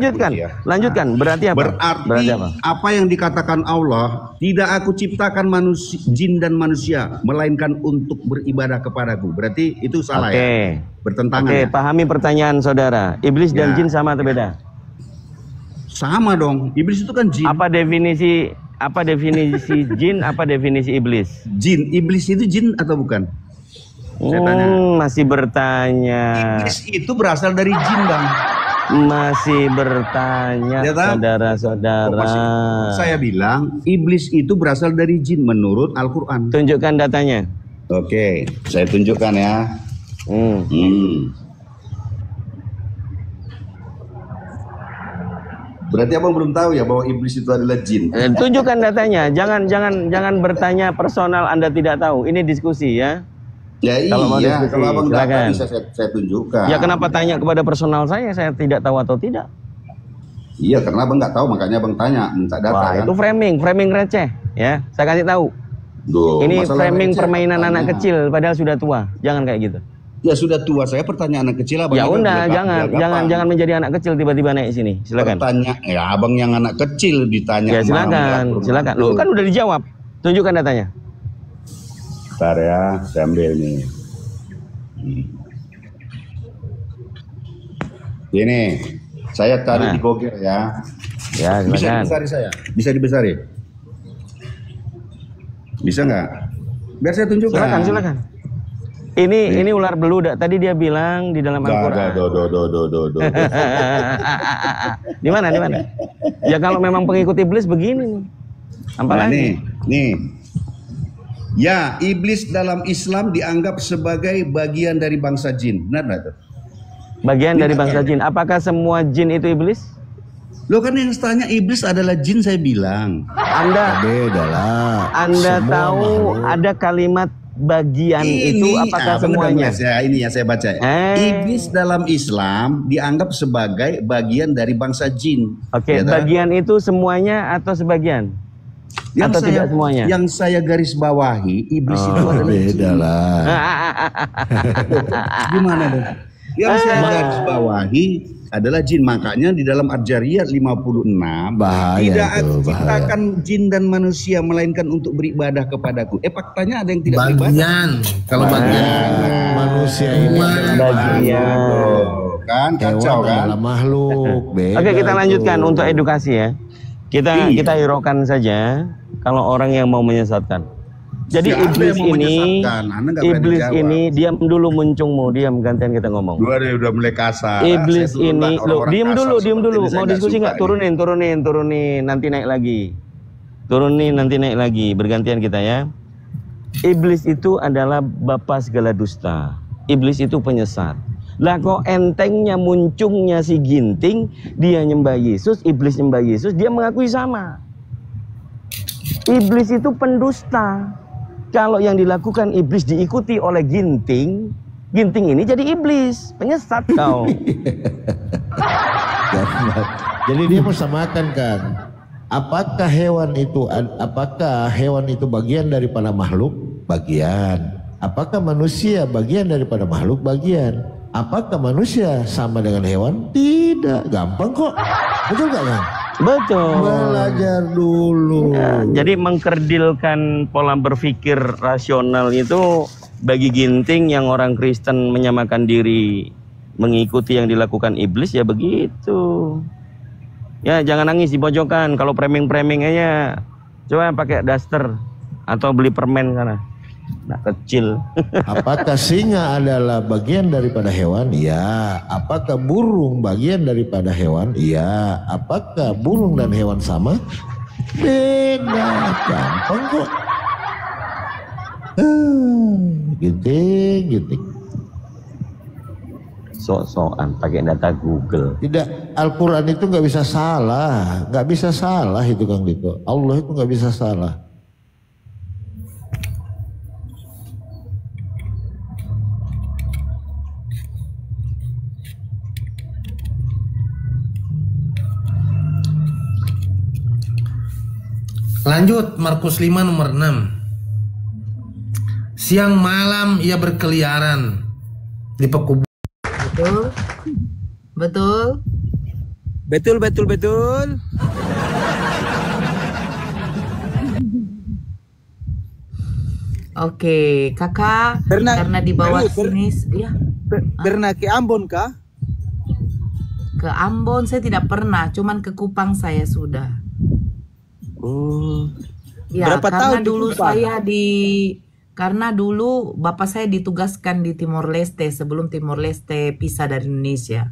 Berarti apa? Berarti apa yang dikatakan Allah, tidak aku ciptakan manusia, jin dan manusia, melainkan untuk beribadah kepadaku. Berarti itu salah ya? Bertentangan ya? Pahami pertanyaan saudara. Iblis dan jin sama atau beda? Sama dong. Iblis itu kan jin. Apa definisi jin? Apa definisi iblis? Jin. Iblis itu jin atau bukan? Saya tanya. Masih bertanya. Iblis itu berasal dari jin, Bang. Masih bertanya, Ya, tak? saudara-saudara. Saya bilang iblis itu berasal dari jin menurut Al-Quran. Tunjukkan datanya. Oke, saya tunjukkan ya. Berarti abang belum tahu ya bahwa iblis itu adalah jin. Tunjukkan datanya. Jangan bertanya personal Anda tidak tahu. Ini diskusi ya. Ya Kalau mau iya, diskusi, kalau abang nggak tahu silakan. bisa saya tunjukkan. Ya kenapa tanya kepada personal saya tidak tahu atau tidak? Iya, karena abang nggak tahu, makanya abang tanya, minta data. Wah, kan? itu framing receh ya. Saya kasih tahu. Duh, Ini masalah framing receh permainan katanya. anak kecil padahal sudah tua. Jangan kayak gitu. Ya sudah tua, saya pertanyaan anak kecil abang. Ya juga udah, bilang, jangan menjadi anak kecil tiba-tiba naik sini. Silakan. Pertanyaan, ya abang yang anak kecil ditanya. Ya silakan. Loh, kan udah dijawab. Tunjukkan datanya. Bentar ya, saya ambil nih. Ini, saya taruh di Google ya. Ya, Bisa silakan. dibesari saya? Bisa dibesari? Bisa nggak? Biar saya tunjukkan. Silakan. Ini ular beludak. Tadi dia bilang di dalam Al-Quran. Di mana? Ya kalau memang pengikut iblis begini nih. Apalagi? Nih. Ya, iblis dalam Islam dianggap sebagai bagian dari bangsa jin. Benar nggak tuh? Bagian dari bangsa jin. Apakah semua jin itu iblis? Lo kan yang tanya iblis adalah jin, saya bilang. Anda beda lah. Anda tahu ada kalimat bagian itu apakah semuanya? Ini yang saya baca. Iblis dalam Islam dianggap sebagai bagian dari bangsa jin. Oke, bagian itu semuanya atau sebagian? Atau tidak semuanya? Yang saya garis bawahi, iblis itu adalah beda lah. Gimana dong? Yang saya garis bawahi adalah jin. Makanya di dalam Ad-Jariyat 56 tidak aku ciptakan jin dan manusia melainkan untuk beribadah kepadaku. Faktanya ada yang tidak beribadah. Kalau bagian manusia ini bagian kan kacau kan? Makhluk. Oke, kita lanjutkan untuk edukasi ya. Kita hiraukan saja kalau orang yang mau menyesatkan. Jadi Siapa iblis yang mau ini, menyesatkan? Anda nggak berani iblis jawab. ini diam dulu muncungmu, diam gantian kita ngomong. Udah mulai kasar. Iblis Saya ini, turunlah orang-orang diam kasar dulu. seperti ini, saya Mau nggak diskusi suka nggak? ini. Turunin, nanti naik lagi. Turunin, nanti naik lagi. Bergantian kita ya. Iblis itu adalah bapa segala dusta. Iblis itu penyesat. Lah kok entengnya muncungnya si Ginting, dia nyembah Yesus, iblis nyembah Yesus, dia mengakui sama. Iblis itu pendusta. Kalau yang dilakukan iblis diikuti oleh Ginting, Ginting ini jadi iblis, penyesat kau. Jadi dia mau samakan kan. Apakah hewan itu bagian daripada makhluk? Bagian. Apakah manusia bagian daripada makhluk? Bagian. Apakah manusia sama dengan hewan? Tidak. Gampang kok. Betul gak kan? Betul. Belajar dulu. Ya, jadi mengkerdilkan pola berpikir rasional itu bagi Ginting yang orang Kristen menyamakan diri mengikuti yang dilakukan iblis, ya begitu. Ya jangan nangis di pojokan. Kalau framing aja, coba pakai daster atau beli permen sana. Nah, kecil. Apakah singa adalah bagian daripada hewan? Ya. Apakah burung bagian daripada hewan? Ya. Apakah burung dan hewan sama? Beda. Gampang kok. Ginting. Sok-sokan pakai data Google. Tidak, Al-Quran itu nggak bisa salah. Nggak bisa salah itu Kang Dito. Allah itu nggak bisa salah. Lanjut, Markus 5 nomor 6. Siang malam ia berkeliaran di pekuburan. Betul. Oke, kakak karena di bawah sini ya. Pernah ke Ambon kah? Ke Ambon saya tidak pernah, cuman ke Kupang saya sudah. Ya, Berapa karena tahun dulu di Kupang? karena dulu bapak saya ditugaskan di Timor Leste sebelum Timor Leste pisah dari Indonesia.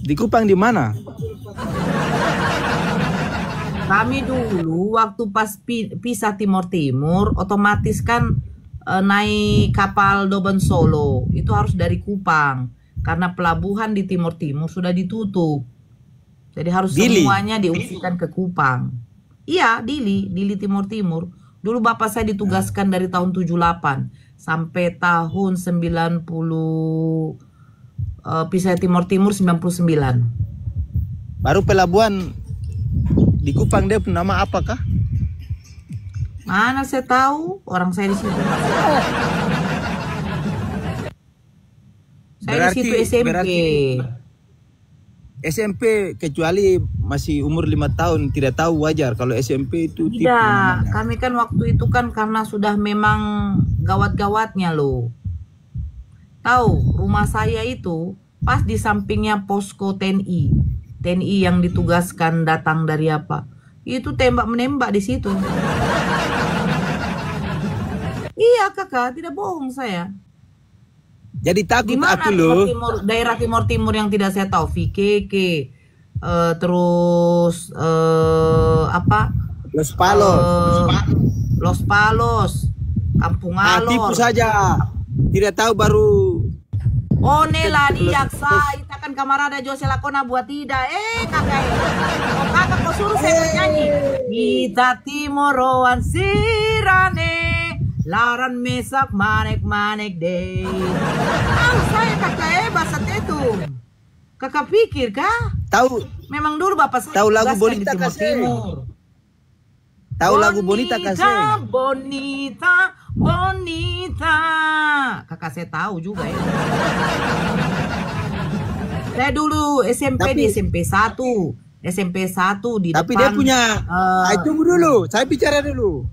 Di Kupang di mana? Kami dulu waktu pas pisah Timor Timur, otomatis kan naik kapal Doban Solo. Itu harus dari Kupang. Karena pelabuhan di Timor Timur sudah ditutup. Jadi harus semuanya diungsikan ke Kupang. Iya, Dili Timor Timur. Dulu bapak saya ditugaskan dari tahun 78 sampai tahun 90 pisah Timor Timur 99. Baru pelabuhan di Kupang dia nama apakah? Mana saya tahu, orang saya di situ. Saya di situ SMP. SMP kecuali masih umur 5 tahun tidak tahu wajar. Kalau SMP itu tidak. Kami kan waktu itu kan karena sudah memang gawat-gawatnya loh. Tahu rumah saya itu pas di sampingnya posko TNI. TNI yang ditugaskan datang dari apa? Itu tembak menembak di situ. Iya kakak, tidak bohong saya. Jadi takut Dimana aku loh. Daerah Timor Timur yang tidak saya tahu, Vikeke, terus apa? Los Palos, Los Palos, Kampung Alor. Tipu saja. Tidak tahu baru. Oh nela di jaksa, kita kan kamarada Jose Lakona buat tidak. Kakak, kakak kau suruh saya bernyanyi. Kita Timoroan sirane. Laran mesak manek deh. Saya kakak bahasa itu. Kakak pikir kah? Tahu. Memang dulu bapak saya tahu lagu tugaskan Bonita di Timor Kasih. Timur. Tahu lagu Bonita Kasih. Bonita. Kakak saya tahu juga ya. Saya dulu SMP di SMP 1. SMP 1 di Tapi depan. dia punya tunggu dulu, saya bicara dulu.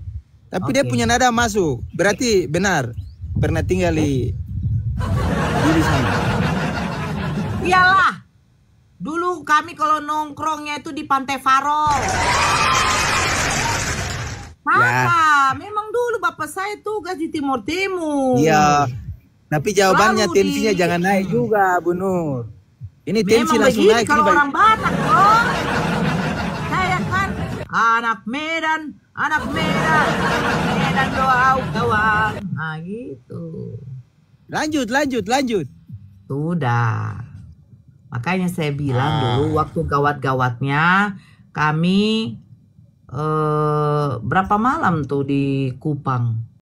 Tapi dia punya nada masuk. Berarti benar pernah tinggal di sana. Iyalah. Dulu kami kalau nongkrongnya itu di Pantai Farol. Papa, memang dulu bapak saya tugas di Timur Timur. Iya. Tapi jawabannya Lalu tensinya jangan naik juga, Bu Nur. Ini tensi memang langsung begini naik. kalau ini orang Batak, bro. Saya kan anak Medan doa kawan. Nah gitu. Lanjut. Sudah. Makanya saya bilang dulu waktu gawat-gawatnya kami berapa malam tuh di Kupang.